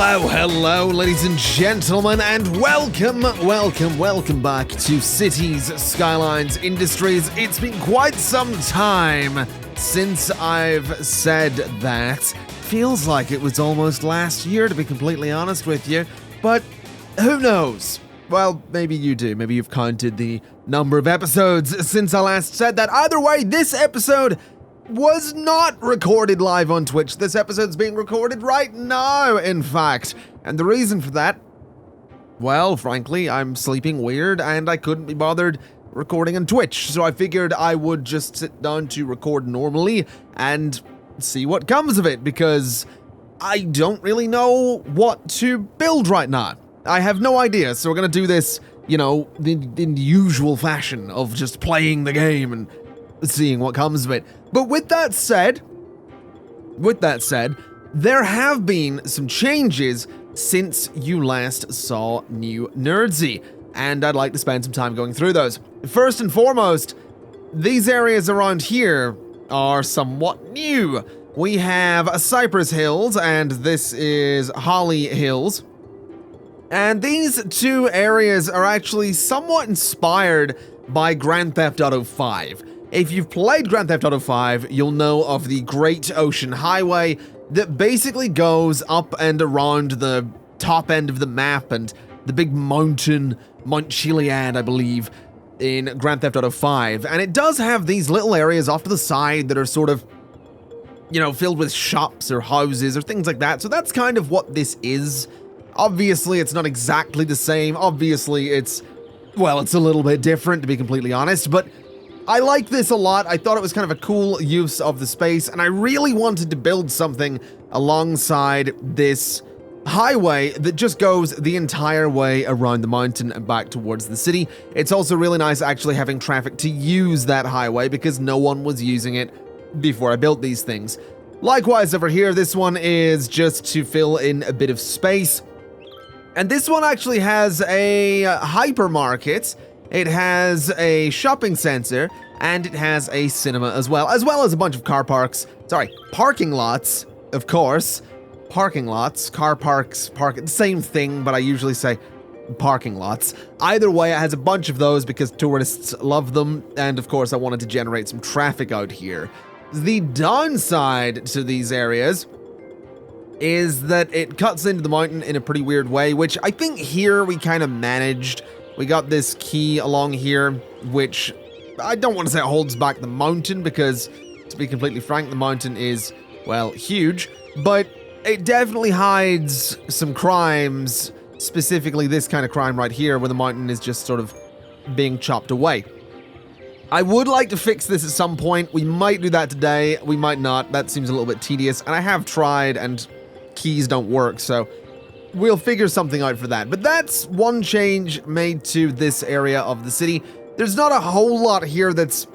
Hello, ladies and gentlemen, and welcome back to Cities, Skylines, Industries. It's been quite some time since I've said that. Feels like it was almost last year, to be completely honest with you, but who knows? Well, maybe you do. Maybe you've counted the number of episodes since I last said that. Either way, this episode was not recorded live on Twitch. This episode's being recorded right now, in fact. And the reason for that, well, frankly, I'm sleeping weird and I couldn't be bothered recording on Twitch. So I figured I would just sit down to record normally and see what comes of it, because I don't really know what to build right now. I have no idea, so we're gonna do this, you know, in the usual fashion of just playing the game and seeing what comes of it. But with that said, there have been some changes since you last saw New Nerdsy, and I'd like to spend some time going through those. First and foremost, these areas around here are somewhat new. We have Cypress Hills, and this is Holly Hills. And these two areas are actually somewhat inspired by Grand Theft Auto 5. If you've played Grand Theft Auto 5, you'll know of the Great Ocean Highway that basically goes up and around the top end of the map and the big mountain, Mount Chiliad, I believe, in Grand Theft Auto 5. And it does have these little areas off to the side that are sort of, you know, filled with shops or houses or things like that. So that's kind of what this is. Obviously, it's not exactly the same. Obviously, it's a little bit different, to be completely honest, but I like this a lot. I thought it was kind of a cool use of the space, and I really wanted to build something alongside this highway that just goes the entire way around the mountain and back towards the city. It's also really nice actually having traffic to use that highway because no one was using it before I built these things. Likewise over here, this one is just to fill in a bit of space. And this one actually has a hypermarket. It has a shopping center, and it has a cinema as well as a bunch of parking lots, of course. Parking lots, car parks, same thing, but I usually say parking lots. Either way, it has a bunch of those because tourists love them, and of course I wanted to generate some traffic out here. The downside to these areas is that it cuts into the mountain in a pretty weird way, which I think here we kind of managed. We got this key along here, which I don't want to say it holds back the mountain because, to be completely frank, the mountain is, well, huge, but it definitely hides some crimes, specifically this kind of crime right here where the mountain is just sort of being chopped away. I would like to fix this at some point. We might do that today, we might not. That seems a little bit tedious, and I have tried and keys don't work, so we'll figure something out for that. But that's one change made to this area of the city. There's not a whole lot here that's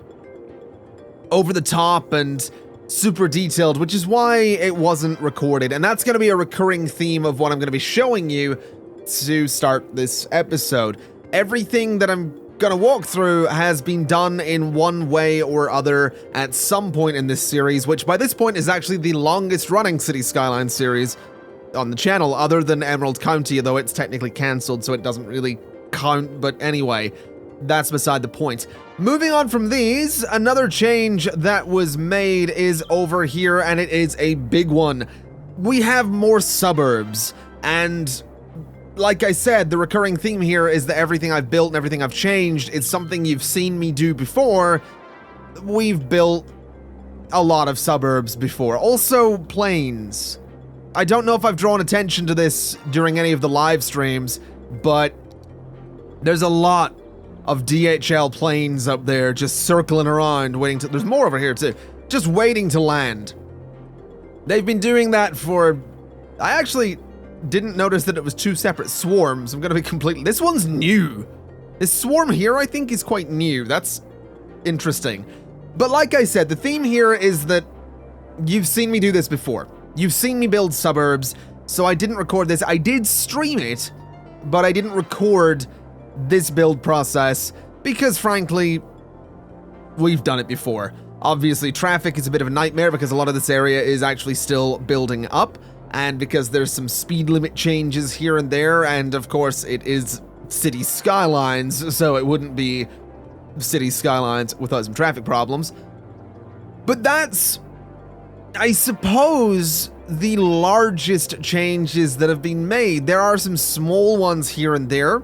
over the top and super detailed, which is why it wasn't recorded. And that's going to be a recurring theme of what I'm going to be showing you to start this episode. Everything that I'm going to walk through has been done in one way or other at some point in this series, which by this point is actually the longest running City Skylines series on the channel, other than Emerald County, though it's technically cancelled, so it doesn't really count. But anyway, that's beside the point. Moving on from these, another change that was made is over here, and it is a big one. We have more suburbs, and like I said, the recurring theme here is that everything I've built and everything I've changed is something you've seen me do before. We've built a lot of suburbs before. Also, planes. I don't know if I've drawn attention to this during any of the live streams, but there's a lot of DHL planes up there just circling around, waiting to... There's more over here too. Just waiting to land. They've been doing that for... I actually didn't notice that it was two separate swarms. I'm gonna be completely... This one's new. This swarm here, I think, is quite new. That's interesting. But like I said, the theme here is that you've seen me do this before. You've seen me build suburbs, so I didn't record this. I did stream it, but I didn't record this build process because, frankly, we've done it before. Obviously, traffic is a bit of a nightmare because a lot of this area is actually still building up, and because there's some speed limit changes here and there, and of course it is City Skylines, so it wouldn't be City Skylines without some traffic problems. But that's, I suppose, the largest changes that have been made. There are some small ones here and there.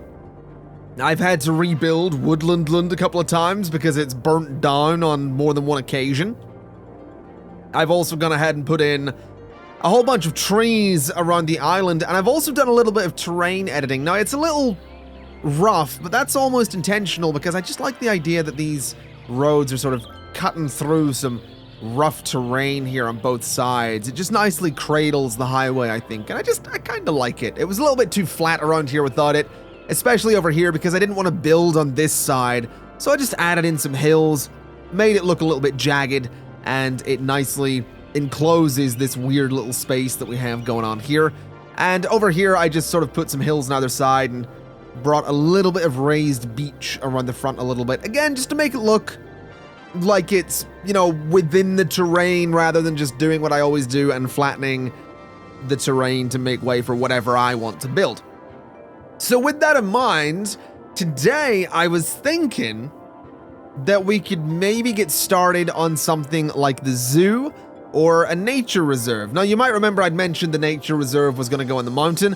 I've had to rebuild Woodlandland a couple of times because it's burnt down on more than one occasion. I've also gone ahead and put in a whole bunch of trees around the island, and I've also done a little bit of terrain editing. Now, it's a little rough, but that's almost intentional because I just like the idea that these roads are sort of cutting through some rough terrain here on both sides. It just nicely cradles the highway, I think, and I kind of like it. It was a little bit too flat around here without it, especially over here because I didn't want to build on this side, so I just added in some hills, made it look a little bit jagged, and it nicely encloses this weird little space that we have going on here. And over here, I just sort of put some hills on either side and brought a little bit of raised beach around the front a little bit. Again, just to make it look like it's, you know, within the terrain rather than just doing what I always do and flattening the terrain to make way for whatever I want to build. So with that in mind, today I was thinking that we could maybe get started on something like the zoo or a nature reserve. Now, you might remember I'd mentioned the nature reserve was going to go on the mountain.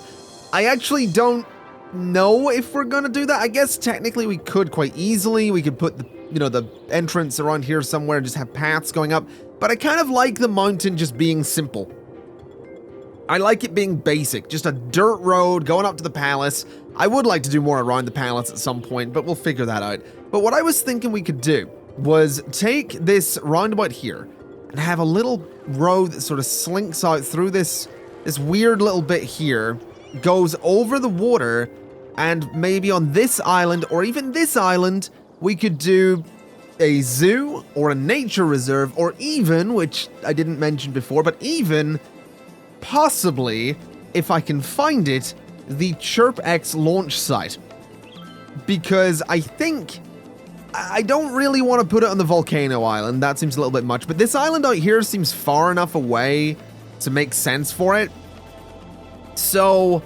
I actually don't know if we're going to do that. I guess technically we could quite easily. We could put the, you know, the entrance around here somewhere and just have paths going up. But I kind of like the mountain just being simple. I like it being basic, just a dirt road going up to the palace. I would like to do more around the palace at some point, but we'll figure that out. But what I was thinking we could do was take this roundabout here and have a little road that sort of slinks out through this weird little bit here, goes over the water, and maybe on this island or even this island, we could do a zoo or a nature reserve, or even, which I didn't mention before, but even possibly, if I can find it, the ChirpX launch site. Because I think I don't really want to put it on the volcano island. That seems a little bit much. But this island out here seems far enough away to make sense for it. So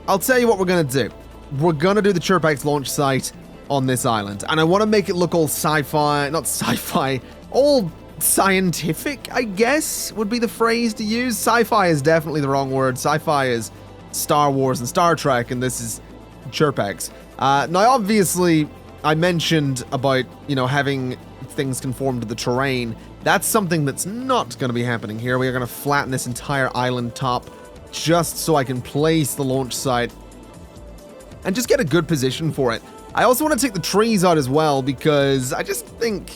I'll tell you what we're going to do. We're going to do the ChirpX launch site on this island. And I want to make it look all sci-fi, not sci-fi, all scientific, I guess, would be the phrase to use. Sci-fi is definitely the wrong word. Sci-fi is Star Wars and Star Trek, and this is ChirpX. Now, obviously, I mentioned about, you know, having things conform to the terrain. That's something that's not going to be happening here. We are going to flatten this entire island top just so I can place the launch site and just get a good position for it. I also want to take the trees out as well because I just think,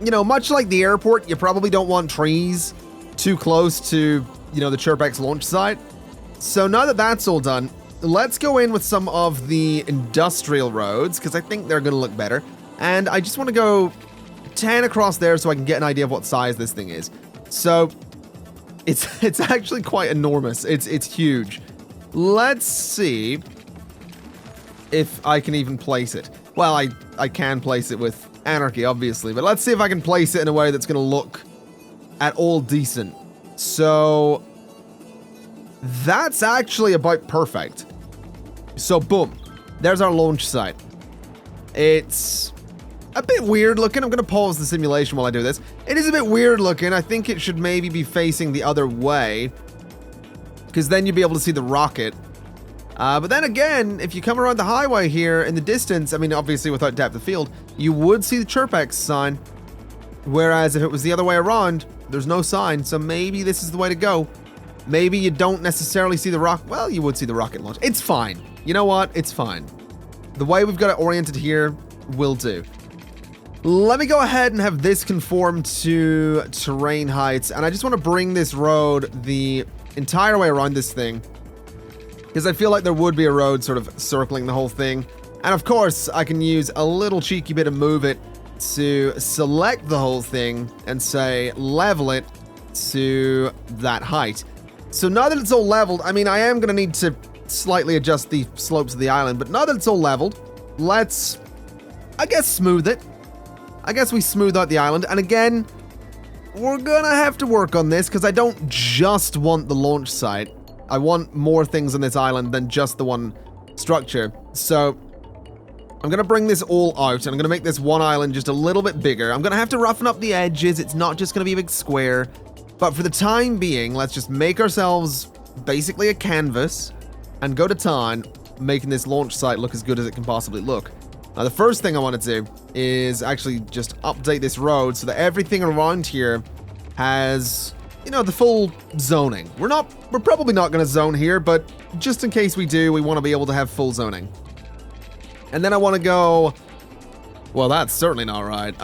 you know, much like the airport, you probably don't want trees too close to, you know, the ChirpX launch site. So now that that's all done, let's go in with some of the industrial roads, because I think they're going to look better. And I just want to go 10 across there so I can get an idea of what size this thing is. So it's actually quite enormous. It's huge. Let's see if I can even place it. Well, I can place it with anarchy, obviously, but let's see if I can place it in a way that's going to look at all decent. So that's actually about perfect. So boom, there's our launch site. It's a bit weird looking. I'm going to pause the simulation while I do this. It is a bit weird looking. I think it should maybe be facing the other way, because then you'd be able to see the rocket. But then again, if you come around the highway here in the distance, I mean, obviously without depth of field, you would see the ChirpX sign. Whereas if it was the other way around, there's no sign. So maybe this is the way to go. Maybe you don't necessarily see the rocket. Well, you would see the rocket launch. It's fine. You know what? It's fine. The way we've got it oriented here will do. Let me go ahead and have this conform to terrain heights. And I just want to bring this road the entire way around this thing, because I feel like there would be a road sort of circling the whole thing. And of course, I can use a little cheeky bit of move it to select the whole thing and say level it to that height. So now that it's all leveled, I mean, I am going to need to slightly adjust the slopes of the island, but now that it's all leveled, let's, I guess, smooth it. I guess we smooth out the island. And again, we're gonna have to work on this because I don't just want the launch site. I want more things on this island than just the one structure. So I'm gonna bring this all out and I'm gonna make this one island just a little bit bigger. I'm gonna have to roughen up the edges. It's not just gonna be a big square. But for the time being, let's just make ourselves basically a canvas and go to town, making this launch site look as good as it can possibly look. Now, the first thing I want to do is actually just update this road so that everything around here has, you know, the full zoning. We're probably not going to zone here, but just in case we do, we want to be able to have full zoning. And then I want to go, well, that's certainly not right.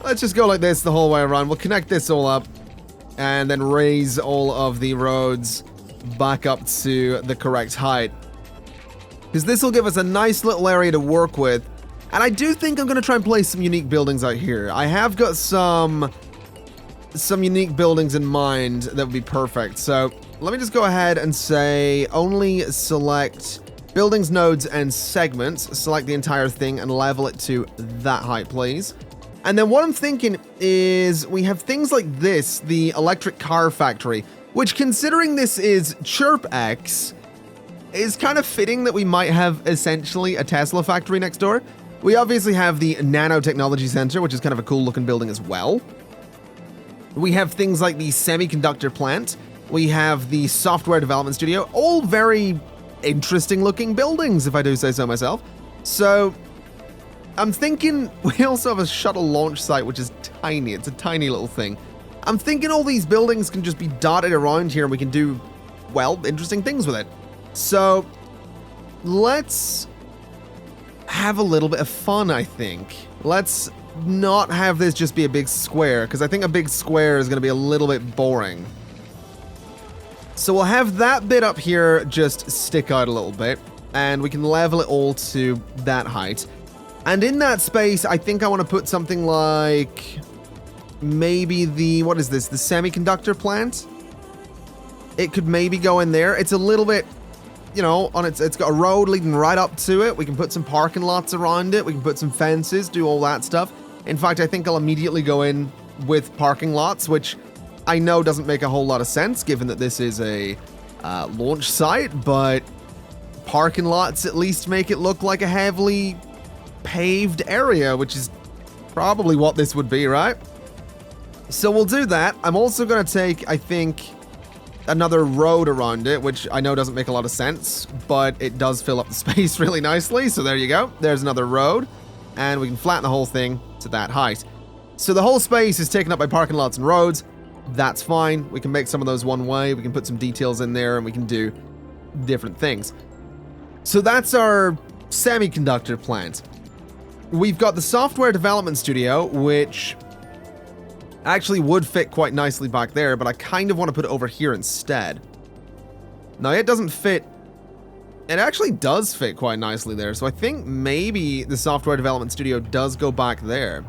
Let's just go like this the whole way around. We'll connect this all up and then raise all of the roads back up to the correct height. Because this will give us a nice little area to work with. And I do think I'm going to try and place some unique buildings out here. I have got some unique buildings in mind that would be perfect. So let me just go ahead and say only select buildings, nodes, and segments. Select the entire thing and level it to that height, please. And then what I'm thinking is we have things like this, the electric car factory, which, considering this is ChirpX, is kind of fitting that we might have essentially a Tesla factory next door. We obviously have the nanotechnology center, which is kind of a cool looking building as well. We have things like the semiconductor plant. We have the software development studio, all very interesting looking buildings, if I do say so myself. So I'm thinking we also have a shuttle launch site, which is tiny. It's a tiny little thing. I'm thinking all these buildings can just be dotted around here and we can do, well, interesting things with it. So let's have a little bit of fun, I think. Let's not have this just be a big square, because I think a big square is going to be a little bit boring. So we'll have that bit up here just stick out a little bit, and we can level it all to that height. And in that space, I think I want to put something like maybe the, what is this, the semiconductor plant? It could maybe go in there. It's a little bit, you know, it's got a road leading right up to it. We can put some parking lots around it. We can put some fences, do all that stuff. In fact, I think I'll immediately go in with parking lots, which I know doesn't make a whole lot of sense given that this is a launch site, but parking lots at least make it look like a heavily paved area, which is probably what this would be, right? So we'll do that. I'm also going to take, I think, another road around it, which I know doesn't make a lot of sense, but it does fill up the space really nicely. So there you go. There's another road, and we can flatten the whole thing to that height. So the whole space is taken up by parking lots and roads. That's fine. We can make some of those one way. We can put some details in there, and we can do different things. So that's our semiconductor plant. We've got the software development studio, which actually would fit quite nicely back there, but I kind of want to put it over here instead. Now, it doesn't fit. It actually does fit quite nicely there, so I think maybe the software development studio does go back there.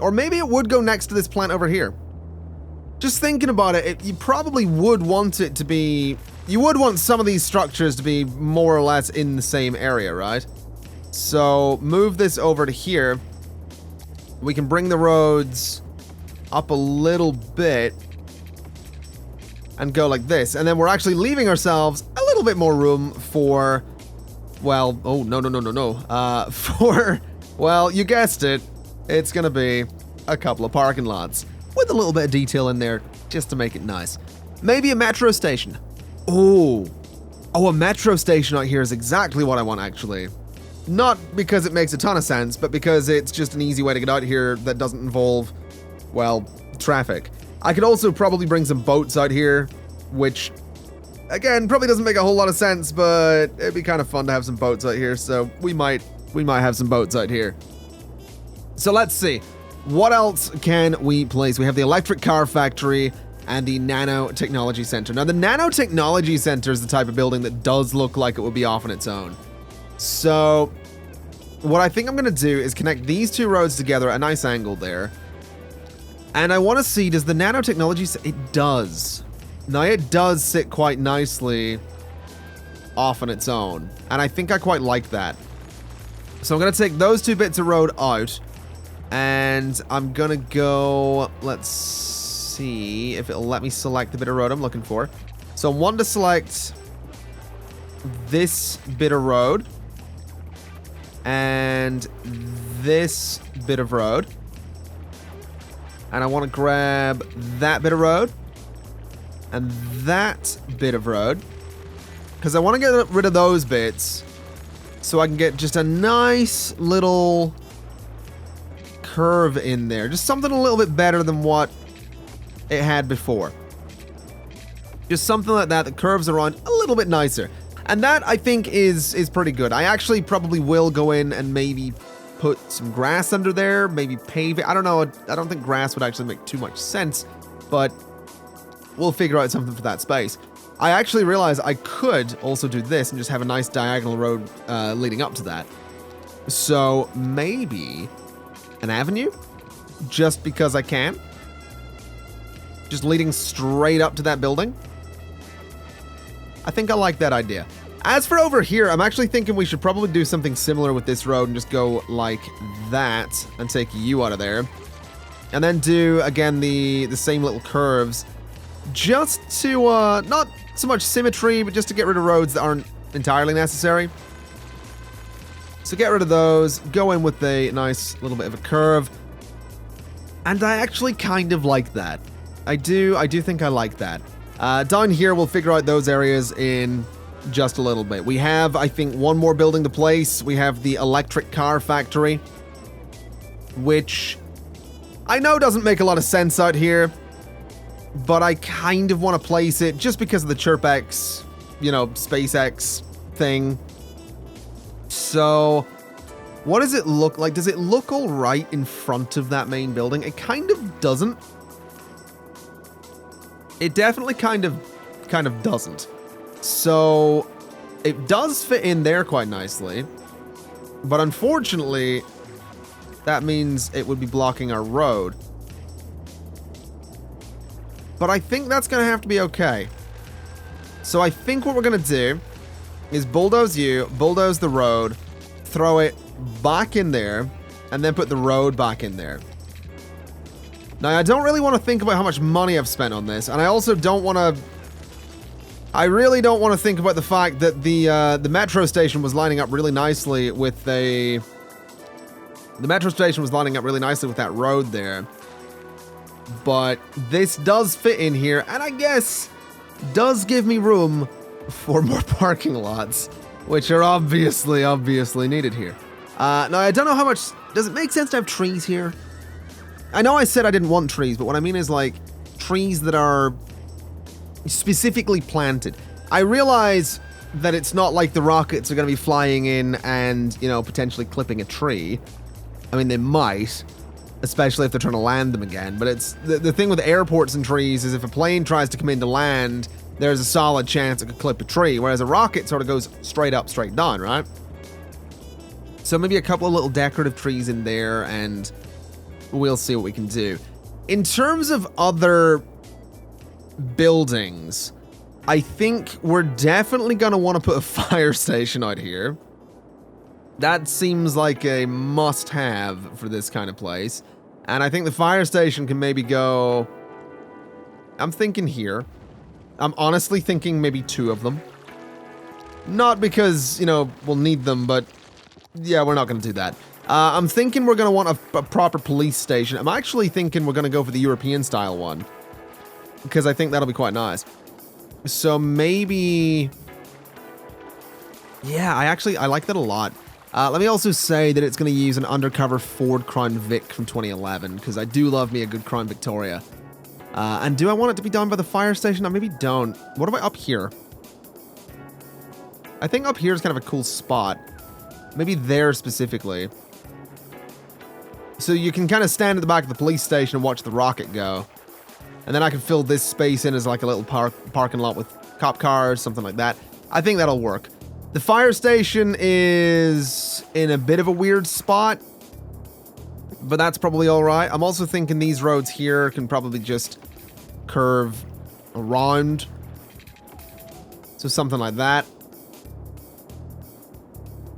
Or maybe it would go next to this plant over here. Just thinking about it, you probably would want it to be... You would want some of these structures to be more or less in the same area, right? So move this over to here. We can bring the roads up a little bit and go like this. And then we're actually leaving ourselves a little bit more room for, well, oh, no. For, well, you guessed it. It's going to be a couple of parking lots with a little bit of detail in there just to make it nice. Maybe a metro station. Oh, a metro station out here is exactly what I want, actually. Not because it makes a ton of sense, but because it's just an easy way to get out here that doesn't involve, well, traffic. I could also probably bring some boats out here, which, again, probably doesn't make a whole lot of sense, but it'd be kind of fun to have some boats out here, so we might have some boats out here. So let's see. What else can we place? We have the electric car factory and the nanotechnology center. Now, the nanotechnology center is the type of building that does look like it would be off on its own. So what I think I'm going to do is connect these two roads together at a nice angle there. And I want to see, does the nanotechnology... It does. Now, it does sit quite nicely off on its own. And I think I quite like that. So I'm going to take those two bits of road out. And I'm gonna go, let's see if it'll let me select the bit of road I'm looking for. So I want to select this bit of road and this bit of road. And I want to grab that bit of road and that bit of road, because I want to get rid of those bits so I can get just a nice little curve in there. Just something a little bit better than what it had before. Just something like that. The curves are on a little bit nicer. And that, I think, is pretty good. I actually probably will go in and maybe put some grass under there, maybe pave it. I don't know. I don't think grass would actually make too much sense, but we'll figure out something for that space. I actually realized I could also do this and just have a nice diagonal road leading up to that. So maybe an avenue, just because I can. Just leading straight up to that building. I think I like that idea. As for over here, I'm actually thinking we should probably do something similar with this road and just go like that and take you out of there. And then do, again, the same little curves. Just to, not so much symmetry, but just to get rid of roads that aren't entirely necessary. So get rid of those, go in with a nice little bit of a curve. And I actually kind of like that. I do think I like that. Down here, we'll figure out those areas in just a little bit. We have, I think, one more building to place. We have the electric car factory, which I know doesn't make a lot of sense out here, but I kind of want to place it just because of the ChirpX, you know, SpaceX thing. So what does it look like? Does it look all right in front of that main building? It kind of doesn't. It definitely kind of doesn't. So it does fit in there quite nicely, but unfortunately that means it would be blocking our road. But I think that's gonna have to be okay. So I think what we're gonna do is bulldoze you, bulldoze the road, throw it back in there, and then put the road back in there. Now, I don't really want to think about how much money I've spent on this, and I also don't want to... I really don't want to think about the fact that the metro station was lining up really nicely with the metro station was lining up really nicely with that road there. But this does fit in here, and I guess does give me room for more parking lots, which are obviously needed here. Now, I don't know how much... Does it make sense to have trees here? I know I said I didn't want trees, but what I mean is, like, trees that are specifically planted. I realize that it's not like the rockets are going to be flying in and, you know, potentially clipping a tree. I mean, they might, especially if they're trying to land them again. But it's the thing with airports and trees is if a plane tries to come in to land, there's a solid chance it could clip a tree, whereas a rocket sort of goes straight up, straight down, right? So maybe a couple of little decorative trees in there, and we'll see what we can do. In terms of other buildings, I think we're definitely going to want to put a fire station out here. That seems like a must-have for this kind of place. And I think the fire station can maybe go... I'm thinking here. I'm honestly thinking maybe 2 of them. Not because, you know, we'll need them, but yeah, we're not going to do that. I'm thinking we're going to want a proper police station. I'm actually thinking we're going to go for the European style one, because I think that'll be quite nice. So maybe... Yeah, I like that a lot. Let me also say that it's going to use an undercover Ford Crown Vic from 2011, because I do love me a good Crown Victoria. And do I want it to be done by the fire station? I maybe don't. What about up here? I think up here is kind of a cool spot. Maybe there specifically. So you can kind of stand at the back of the police station and watch the rocket go. And then I can fill this space in as like a little parking lot with cop cars, something like that. I think that'll work. The fire station is in a bit of a weird spot, but that's probably all right. I'm also thinking these roads here can probably just curve around. So something like that.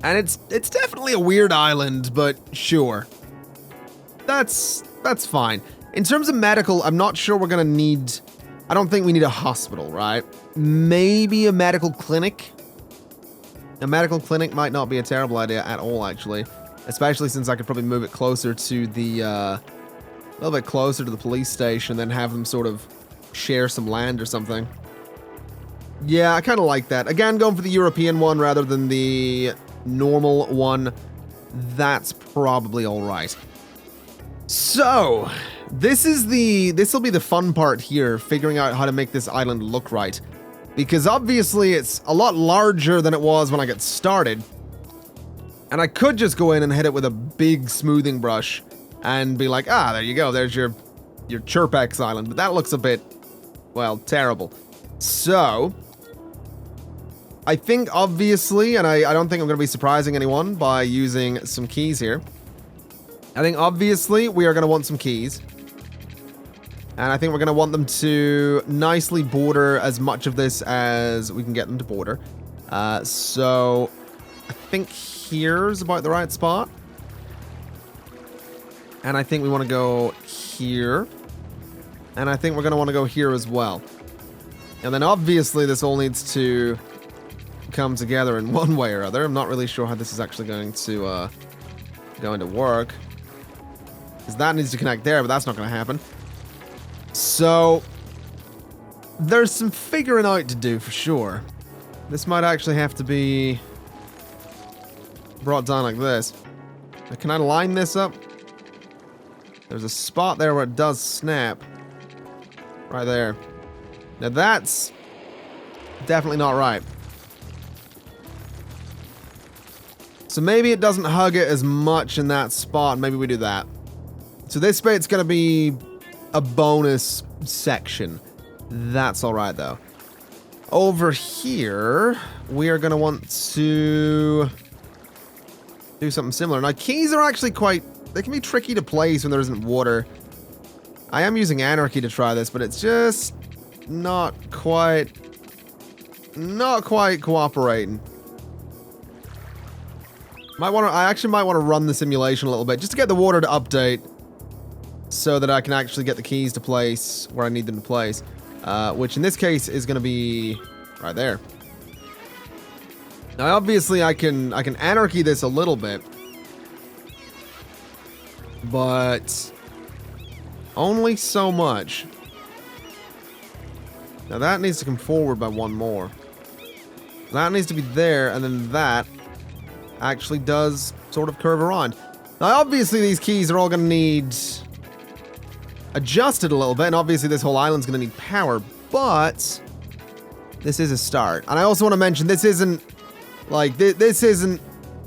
And it's definitely a weird island, but sure. that's fine. In terms of medical, I'm not sure we're gonna need... I don't think we need a hospital, right? Maybe a medical clinic? A medical clinic might not be a terrible idea at all, actually. Especially since I could probably move it closer to the, a little bit closer to the police station, then have them sort of share some land or something. Yeah, I kind of like that. Again, going for the European one rather than the normal one. That's probably all right. So, this will be the fun part here, figuring out how to make this island look right. Because obviously it's a lot larger than it was when I got started. And I could just go in and hit it with a big smoothing brush and be like, ah, there you go, there's your ChirpX island. But that looks a bit, well, terrible. So, I think obviously, and I don't think I'm going to be surprising anyone by using some keys here. I think obviously we are going to want some keys. And I think we're going to want them to nicely border as much of this as we can get them to border. So I think here's about the right spot. And I think we want to go here. And I think we're going to want to go here as well. And then obviously this all needs to come together in one way or other. I'm not really sure how this is actually going to work. Because that needs to connect there, but that's not going to happen. So, there's some figuring out to do for sure. This might actually have to be brought down like this. Now, can I line this up? There's a spot there where it does snap. Right there. Now that's definitely not right. So maybe it doesn't hug it as much in that spot. Maybe we do that. So this bit's going to be a bonus section. That's alright though. Over here, we are going to want to do something similar. Now keys are actually they can be tricky to place when there isn't water. I am using Anarchy to try this, but it's just not quite cooperating. I actually might want to run the simulation a little bit just to get the water to update so that I can actually get the keys to place where I need them to place, which in this case is going to be right there. Now obviously I can Anarchy this a little bit, but only so much. Now that needs to come forward by one more. That needs to be there, and then that actually does sort of curve around. Now obviously these keys are all going to need adjusted a little bit, and obviously this whole island's going to need power, but this is a start. And I also want to mention this isn't like this isn't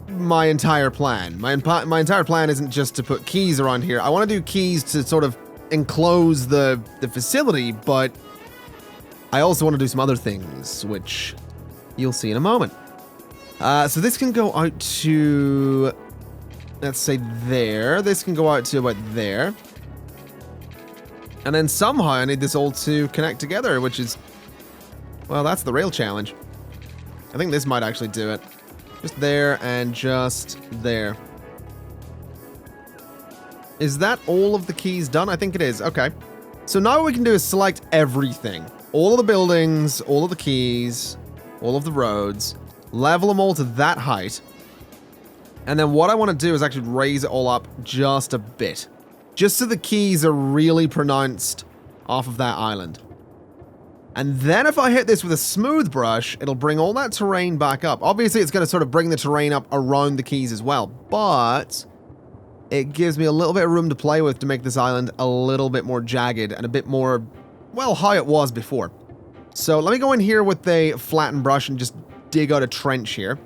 my entire plan. My entire plan isn't just to put keys around here. I want to do keys to sort of enclose the facility, but I also want to do some other things, which you'll see in a moment. So this can go out to, let's say there. This can go out to about there. And then somehow I need this all to connect together, which is, well, that's the real challenge. I think this might actually do it. Just there and just there. Is that all of the keys done? I think it is. Okay. So now what we can do is select everything. All of the buildings, all of the keys, all of the roads. Level them all to that height. And then what I want to do is actually raise it all up just a bit. Just so the keys are really pronounced off of that island. And then if I hit this with a smooth brush, it'll bring all that terrain back up. Obviously, it's going to sort of bring the terrain up around the keys as well. But it gives me a little bit of room to play with to make this island a little bit more jagged and a bit more, well, how it was before. So let me go in here with a flattened brush and just dig out a trench here.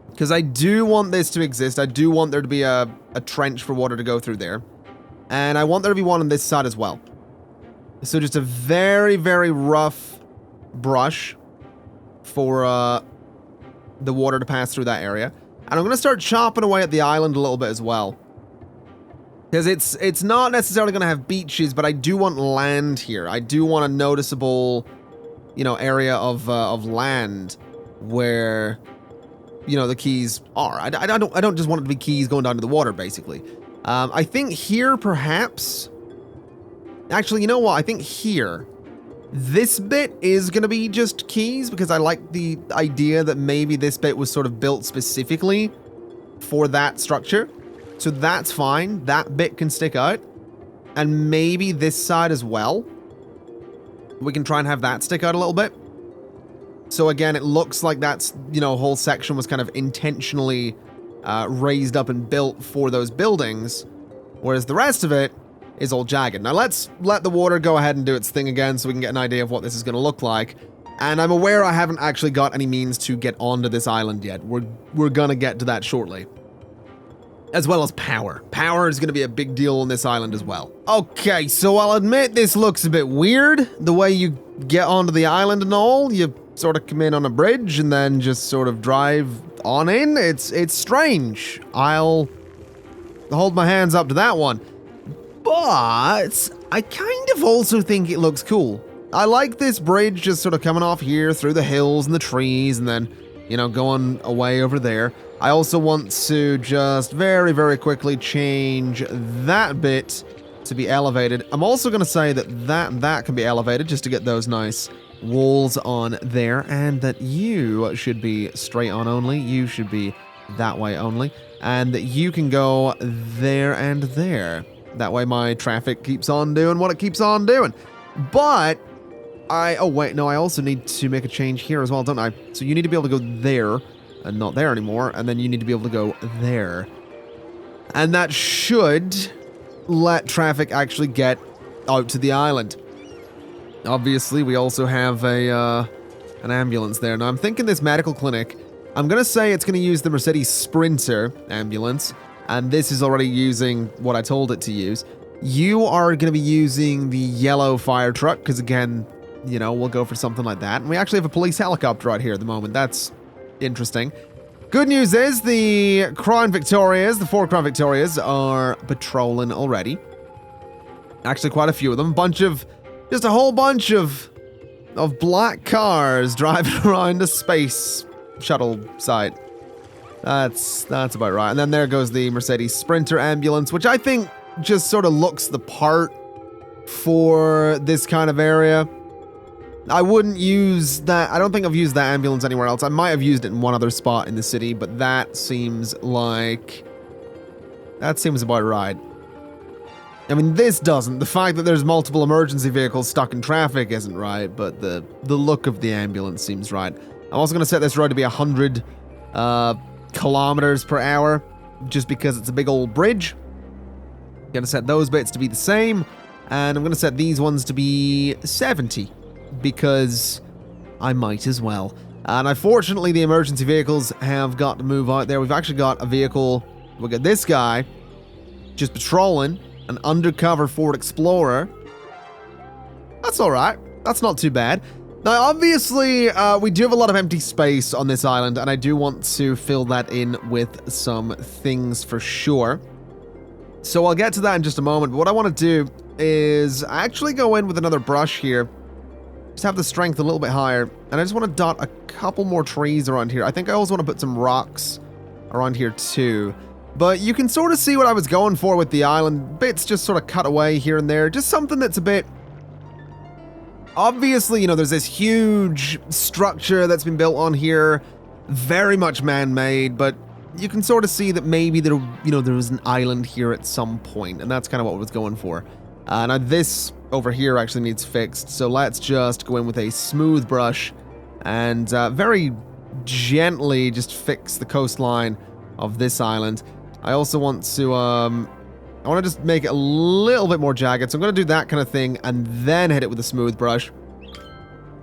Because I do want this to exist. I do want there to be a trench for water to go through there. And I want there to be one on this side as well. So just a very, very rough brush for the water to pass through that area. And I'm going to start chopping away at the island a little bit as well. Because it's not necessarily going to have beaches, but I do want land here. I do want a noticeable, you know, area of land where, you know, the keys are. I don't just want it to be keys going down to the water, basically. I think here, perhaps... Actually, you know what? I think here, this bit is going to be just keys, because I like the idea that maybe this bit was sort of built specifically for that structure. So that's fine. That bit can stick out. And maybe this side as well. We can try and have that stick out a little bit. So again, it looks like that's, you know, whole section was kind of intentionally raised up and built for those buildings, whereas the rest of it is all jagged. Now let's let the water go ahead and do its thing again so we can get an idea of what this is going to look like. And I'm aware I haven't actually got any means to get onto this island yet. We're going to get to that shortly. As well as power. Power is going to be a big deal on this island as well. Okay, so I'll admit this looks a bit weird. The way you get onto the island and all, you sort of come in on a bridge and then just sort of drive on in. It's strange. I'll hold my hands up to that one. But I kind of also think it looks cool. I like this bridge just sort of coming off here through the hills and the trees and then, you know, going away over there. I also want to just very, very quickly change that bit to be elevated. I'm also going to say that can be elevated just to get those nice walls on there, and that you should be straight on only. You should be that way only, and that you can go there and there. That way my traffic keeps on doing what it keeps on doing. But oh wait, no, I also need to make a change here as well, don't I? So you need to be able to go there and not there anymore, and then you need to be able to go there. And that should let traffic actually get out to the island. Obviously, we also have an ambulance there. Now, I'm thinking this medical clinic, I'm going to say it's going to use the Mercedes Sprinter ambulance, and this is already using what I told it to use. You are going to be using the yellow fire truck, because again, you know, we'll go for something like that. And we actually have a police helicopter out here at the moment. That's interesting. Good news is the Crown Victorias, the 4 Crown Victorias, are patrolling already. Actually, quite a few of them. Just a whole bunch of black cars driving around a space shuttle site. That's about right. And then there goes the Mercedes Sprinter ambulance, which I think just sort of looks the part for this kind of area. I wouldn't use that. I don't think I've used that ambulance anywhere else. I might have used it in one other spot in the city, but that seems about right. I mean, this doesn't. The fact that there's multiple emergency vehicles stuck in traffic isn't right, but the look of the ambulance seems right. I'm also going to set this road to be 100 kilometers per hour, just because it's a big old bridge. Going to set those bits to be the same, and I'm going to set these ones to be 70. Because I might as well. And unfortunately, the emergency vehicles have got to move out there. We've actually got a vehicle. We've got this guy just patrolling, an undercover Ford Explorer. That's all right. That's not too bad. Now, obviously, we do have a lot of empty space on this island, and I do want to fill that in with some things for sure. So I'll get to that in just a moment. But what I want to do is actually go in with another brush here. Just have the strength a little bit higher. And I just want to dot a couple more trees around here. I think I also want to put some rocks around here too. But you can sort of see what I was going for with the island. Bits just sort of cut away here and there. Just something that's a bit... Obviously, you know, there's this huge structure that's been built on here. Very much man-made, but you can sort of see that maybe there was an island here at some point. And that's kind of what I was going for. Now this over here actually needs fixed, so let's just go in with a smooth brush and very gently just fix the coastline of this island. I also want to just make it a little bit more jagged, so I'm going to do that kind of thing and then hit it with a smooth brush,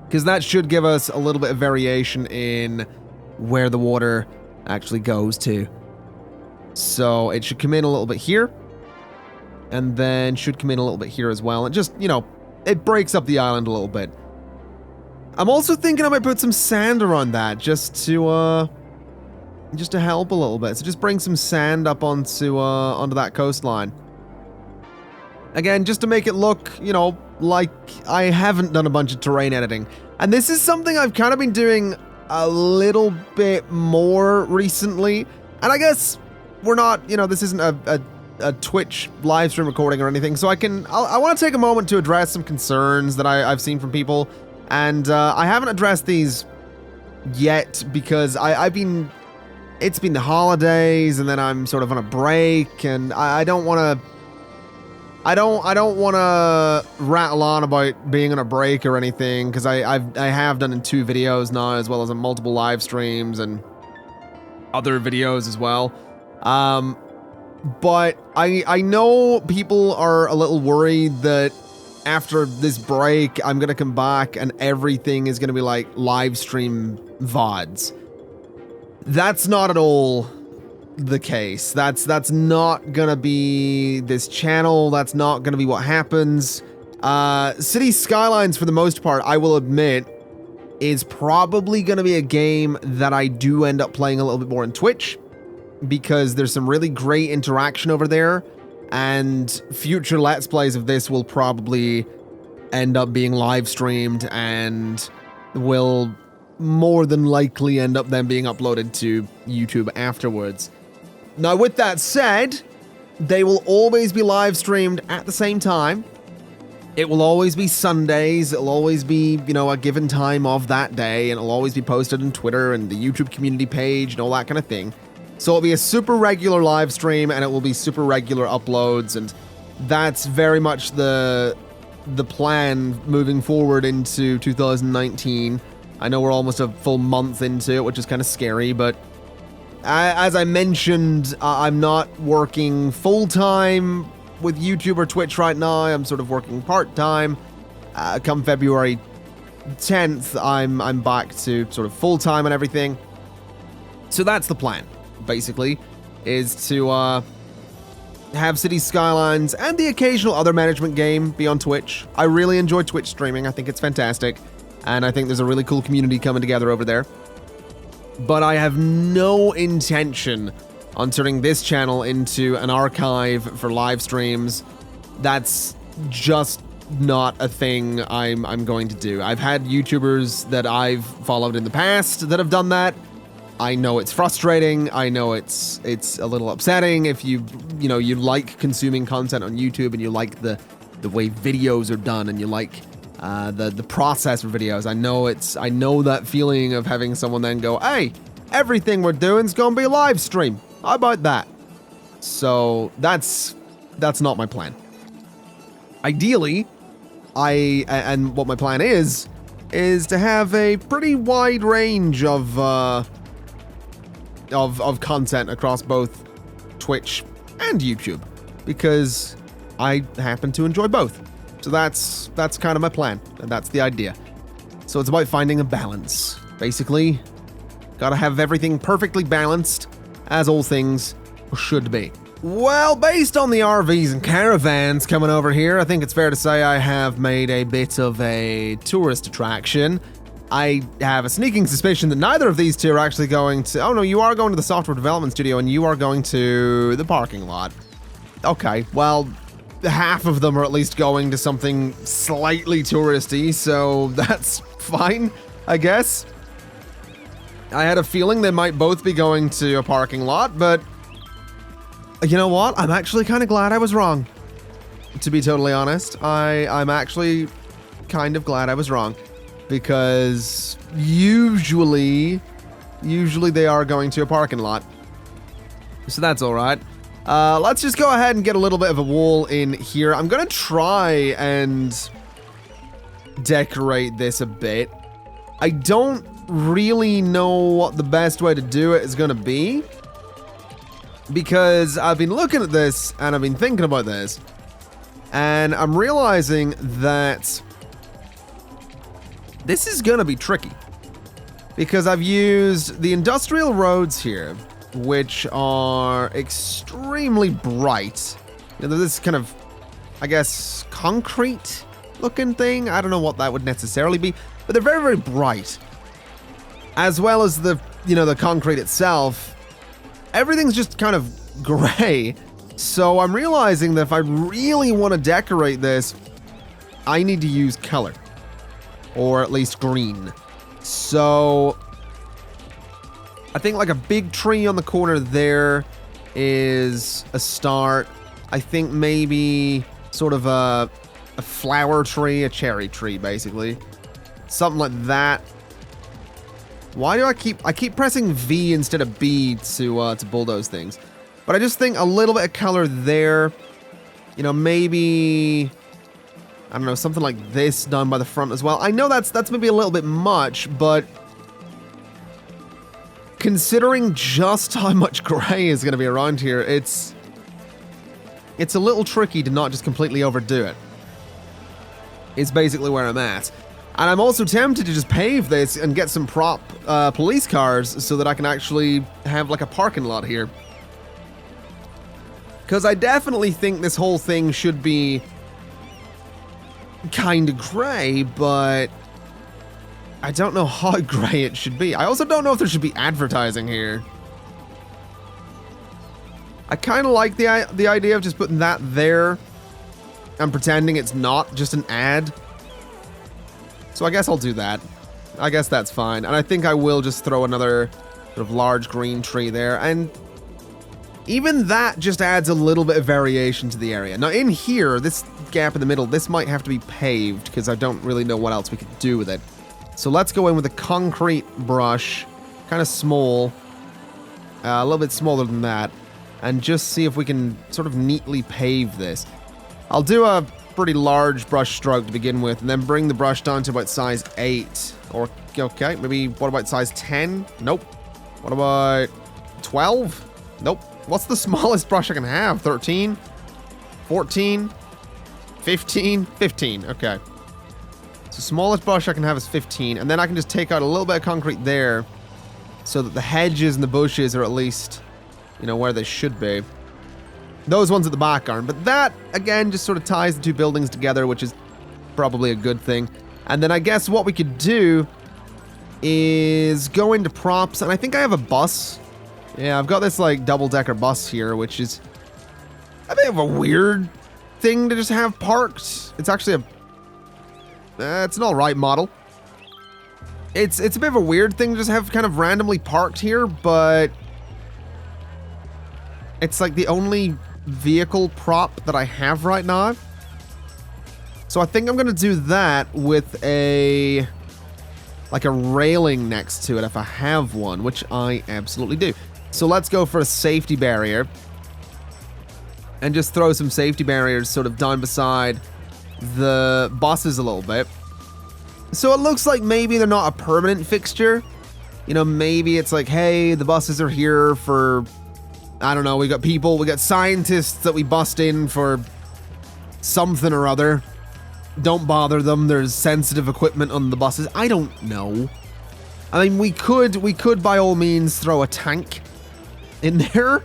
because that should give us a little bit of variation in where the water actually goes to. So it should come in a little bit here. And then should come in a little bit here as well. And just, you know, it breaks up the island a little bit. I'm also thinking I might put some sand around that just to help a little bit. So just bring some sand up onto that coastline. Again, just to make it look, you know, like I haven't done a bunch of terrain editing. And this is something I've kind of been doing a little bit more recently. And I guess we're not, you know, this isn't a a Twitch live stream recording or anything, so I want to take a moment to address some concerns that I've seen from people, and I haven't addressed these yet because it's been the holidays, and then I'm sort of on a break, and I don't want to rattle on about being on a break or anything, because I have done in 2 videos now, as well as in multiple live streams and other videos as well. But I know people are a little worried that after this break, I'm going to come back and everything is going to be like live stream VODs. That's not at all the case. That's not going to be this channel. That's not going to be what happens. City Skylines, for the most part, I will admit, is probably going to be a game that I do end up playing a little bit more on Twitch, because there's some really great interaction over there, and future Let's Plays of this will probably end up being live streamed and will more than likely end up then being uploaded to YouTube afterwards. Now, with that said, they will always be live streamed at the same time. It will always be Sundays. It'll always be, you know, a given time of that day, and it'll always be posted on Twitter and the YouTube community page and all that kind of thing. So it'll be a super regular live stream, and it will be super regular uploads, and that's very much the plan moving forward into 2019. I know we're almost a full month into it, which is kind of scary, but as I mentioned, I'm not working full-time with YouTube or Twitch right now. I'm sort of working part-time. Come February 10th, I'm back to sort of full-time and everything. So that's the plan, basically, is to have City Skylines and the occasional other management game be on Twitch. I really enjoy Twitch streaming. I think it's fantastic, and I think there's a really cool community coming together over there. But I have no intention on turning this channel into an archive for live streams. That's just not a thing I'm going to do. I've had YouTubers that I've followed in the past that have done that. I know it's frustrating. I know it's a little upsetting if you like consuming content on YouTube and you like the way videos are done and you like the process for videos. I know that feeling of having someone then go, "Hey, everything we're doing is gonna be a live stream. How about that?" So that's not my plan. Ideally, and what my plan is to have a pretty wide range of content across both Twitch and YouTube, because I happen to enjoy both. So that's kind of my plan, and that's the idea. So it's about finding a balance, basically. Gotta have everything perfectly balanced, as all things should be. Well, based on the RVs and caravans coming over here, I think it's fair to say I have made a bit of a tourist attraction. I have a sneaking suspicion that neither of these two are actually going to... Oh no, you are going to the software development studio, and you are going to the parking lot. Okay, well, half of them are at least going to something slightly touristy, so that's fine, I guess. I had a feeling they might both be going to a parking lot, but you know what? I'm actually kind of glad I was wrong. To be totally honest, I'm actually kind of glad I was wrong, because usually they are going to a parking lot. So that's all right. Let's just go ahead and get a little bit of a wall in here. I'm gonna try and decorate this a bit. I don't really know what the best way to do it is gonna be, because I've been looking at this and I've been thinking about this, and I'm realizing that this is gonna be tricky, because I've used the industrial roads here, which are extremely bright. You know, this kind of, I guess, concrete looking thing. I don't know what that would necessarily be, but they're very, very bright. As well as the concrete itself, everything's just kind of gray. So I'm realizing that if I really want to decorate this, I need to use color, or at least green. So I think like a big tree on the corner there is a start. I think maybe sort of a flower tree, a cherry tree, basically. Something like that. Why do I keep pressing V instead of B to bulldoze things? But I just think a little bit of color there. You know, maybe, I don't know, something like this done by the front as well. I know that's maybe a little bit much, but considering just how much gray is going to be around here, it's a little tricky to not just completely overdo it. It's basically where I'm at. And I'm also tempted to just pave this and get some prop police cars so that I can actually have like a parking lot here. Because I definitely think this whole thing should be kind of gray, but I don't know how gray it should be. I also don't know if there should be advertising here. I kind of like the idea of just putting that there and pretending it's not just an ad. So I guess I'll do that. I guess that's fine. And I think I will just throw another sort of large green tree there. And even that just adds a little bit of variation to the area. Now in here, this gap in the middle, this might have to be paved because I don't really know what else we could do with it. So let's go in with a concrete brush, kind of small, a little bit smaller than that, and just see if we can sort of neatly pave this. I'll do a pretty large brush stroke to begin with, and then bring the brush down to about size 8. Or, okay, maybe, what about size 10? Nope. What about 12? Nope. What's the smallest brush I can have? 13? 14? 15? 15, okay. So smallest brush I can have is 15, and then I can just take out a little bit of concrete there so that the hedges and the bushes are at least, you know, where they should be. Those ones at the back aren't, but that, again, just sort of ties the two buildings together, which is probably a good thing. And then I guess what we could do is go into props, and I think I have a bus. Yeah, I've got this, like, double-decker bus here, which is a bit of a weird thing to just have parked. It's actually it's an alright model. It's a bit of a weird thing to just have kind of randomly parked here, but it's like the only vehicle prop that I have right now. So I think I'm gonna do that with like a railing next to it if I have one, which I absolutely do. So let's go for a safety barrier and just throw some safety barriers sort of down beside the buses a little bit. So it looks like maybe they're not a permanent fixture. You know, maybe it's like, hey, the buses are here for, I don't know, we got people, we got scientists that we bust in for something or other. Don't bother them, there's sensitive equipment on the buses. I don't know. I mean, we could by all means throw a tank in there.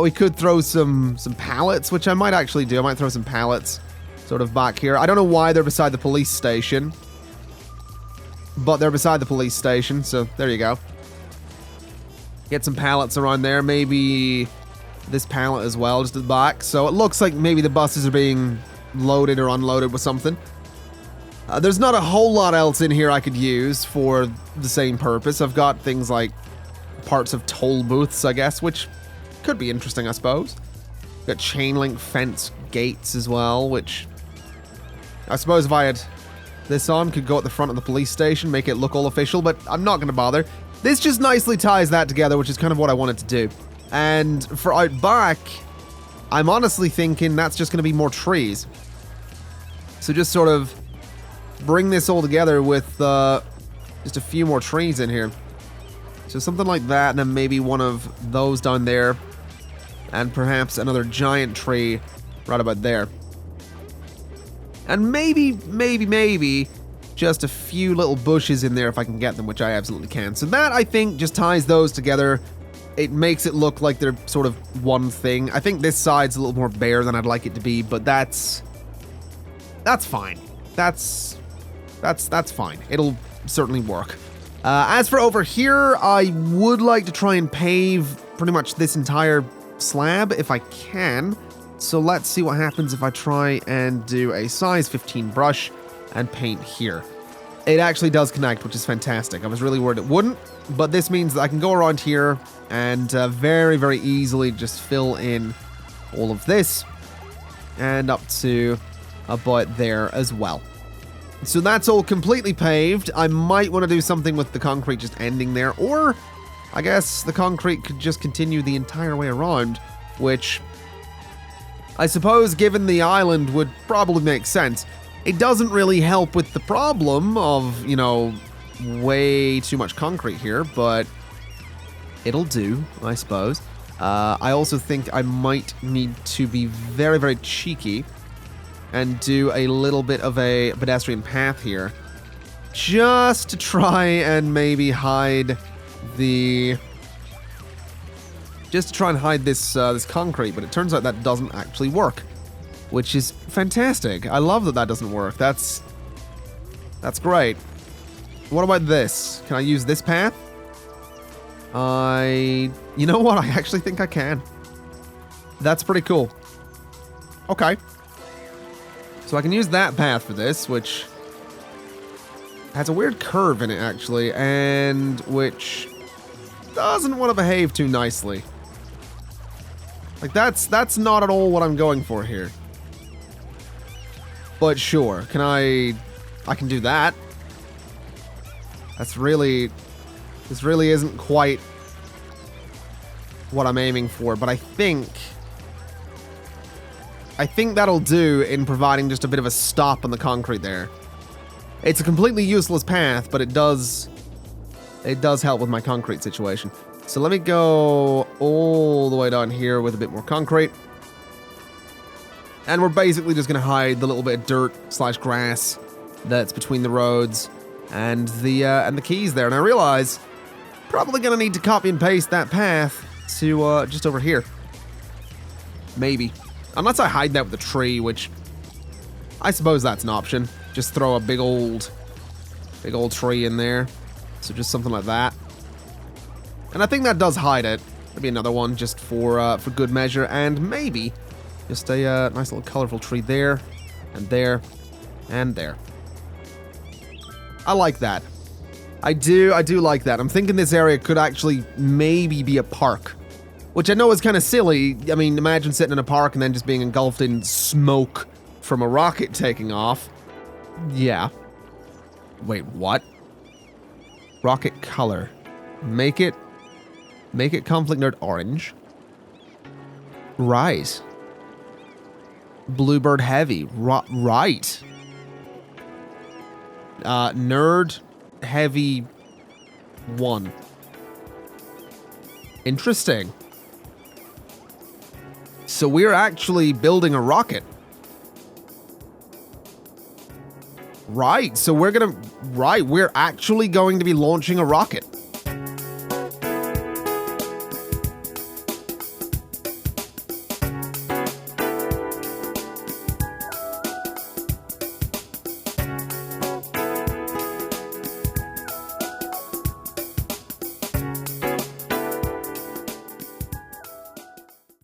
We could throw some pallets, which I might actually do. I might throw some pallets sort of back here. I don't know why they're beside the police station, but they're beside the police station, so there you go. Get some pallets around there, maybe this pallet as well, just at the back. So it looks like maybe the buses are being loaded or unloaded with something. There's not a whole lot else in here I could use for the same purpose. I've got things like parts of toll booths, I guess, which could be interesting, I suppose. Got chain link fence gates as well, which I suppose if I had this on, could go at the front of the police station, make it look all official, but I'm not going to bother. This just nicely ties that together, which is kind of what I wanted to do. And for out back, I'm honestly thinking that's just going to be more trees. So just sort of bring this all together with just a few more trees in here. So something like that, and then maybe one of those down there, and perhaps another giant tree right about there. And maybe just a few little bushes in there if I can get them, which I absolutely can. So that, I think, just ties those together. It makes it look like they're sort of one thing. I think this side's a little more bare than I'd like it to be, but that's fine. That's fine. It'll certainly work. As for over here, I would like to try and pave pretty much this entire slab if I can. So let's see what happens if I try and do a size 15 brush and paint here. It actually does connect, which is fantastic. I was really worried it wouldn't, but this means that I can go around here and very, very easily just fill in all of this. and up to about there as well. So that's all completely paved. I might want to do something with the concrete just ending there, or I guess the concrete could just continue the entire way around, which I suppose, given the island, would probably make sense. It doesn't really help with the problem of, you know, way too much concrete here, but it'll do, I suppose. I also think I might need to be very, very cheeky and do a little bit of a pedestrian path here, just to try and maybe hide the... just to try and hide this this concrete, but it turns out that doesn't actually work, which is fantastic. I love that that doesn't work. That's great. What about this? Can I use this path? You know what? I actually think I can. That's pretty cool. Okay. So I can use that path for this, which has a weird curve in it, actually, and which doesn't want to behave too nicely. Like, that's not at all what I'm going for here. But sure, I can do that. This really isn't quite what I'm aiming for, but I think that'll do in providing just a bit of a stop on the concrete there. It's a completely useless path, but it does help with my concrete situation. So let me go all the way down here with a bit more concrete. And we're basically just going to hide the little bit of dirt / grass that's between the roads and the keys there. And I realize probably going to need to copy and paste that path to just over here. Maybe. Unless I hide that with a tree, which I suppose that's an option. Just throw a big old tree in there. So just something like that. And I think that does hide it. Maybe another one just for good measure, and maybe just a nice little colorful tree there, and there, and there. I like that. I do like that. I'm thinking this area could actually maybe be a park, which I know is kind of silly. I mean, imagine sitting in a park and then just being engulfed in smoke from a rocket taking off. Yeah. Wait, what? Rocket color. Make it ConflictNerd orange. Right. Bluebird heavy. Right. Nerd heavy 1. Interesting. So we're actually building a rocket. Right, so we're actually going to be launching a rocket.